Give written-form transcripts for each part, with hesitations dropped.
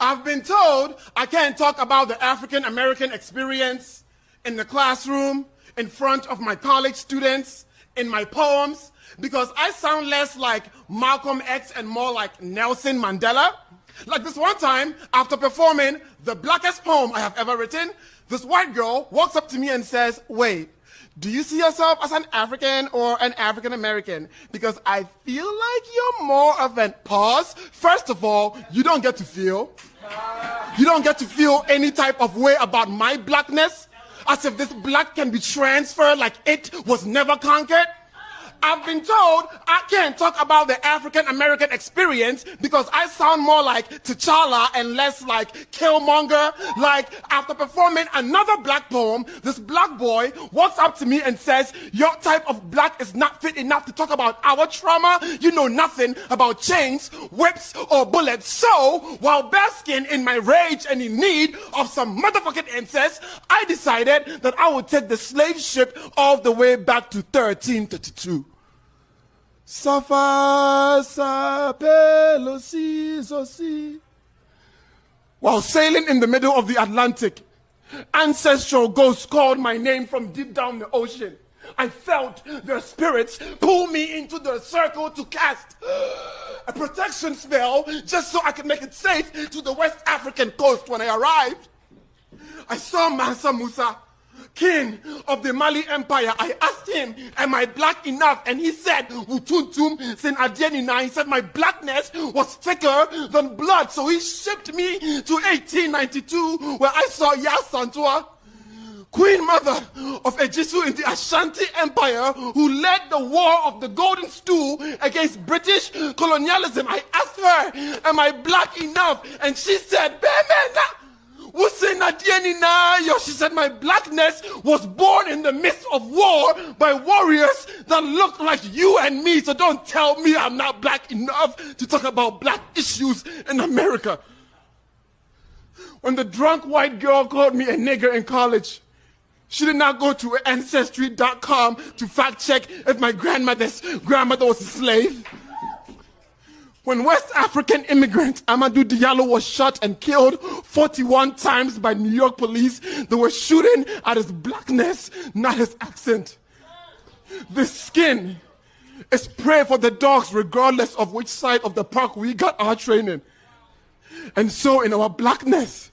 I've been told I can't talk about the African American experience in the classroom, in front of my college students, in my poems, because I sound less like Malcolm X and more like Nelson Mandela. Like this one time, after performing the blackest poem I have ever written, this white girl walks up to me and says, "Wait, do you see yourself as an African or an African American? Because I feel like you're more of an..." Pause. First of all, you don't get to feel. You don't get to feel any type of way about my blackness, as if this black can be transferred like it was never conquered. I've been told I can't talk about the African American experience because I sound more like T'Challa and less like Killmonger. Like, after performing another black poem, this black boy walks up to me and says, "Your type of black is not fit enough to talk about our trauma. You know nothing about chains, whips, or bullets." So, while basking in my rage and in need of some motherfucking incest, I decided that I would take the slave ship all the way back to 1332. Safa sapelo si. While sailing in the middle of the Atlantic, ancestral ghosts called my name from deep down the ocean. I felt their spirits pull me into the circle to cast a protection spell just so I could make it safe to the West African coast. When I arrived, I saw Mansa Musa, king of the Mali Empire. I asked him, "Am I black enough?" And he said, "Utuntum sin adienina." He said my blackness was thicker than blood. So he shipped me to 1892, where I saw Yasantua, Queen Mother of Ejisu in the Ashanti Empire, who led the War of the Golden Stool against British colonialism. I asked her, "Am I black enough?" And she said, "Bemena." She said my blackness was born in the midst of war by warriors that looked like you and me. So don't tell me I'm not black enough to talk about black issues in America. When the drunk white girl called me a nigger in college, she did not go to Ancestry.com to fact check if my grandmother's grandmother was a slave. When West African immigrant Amadou Diallo was shot and killed 41 times by New York police, they were shooting at his blackness, not his accent. This skin is prey for the dogs regardless of which side of the park we got our training. And so in our blackness,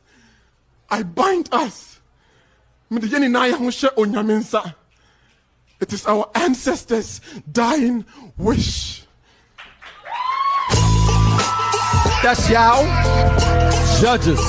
I bind us. It is our ancestors' dying wish. That's y'all. Judges.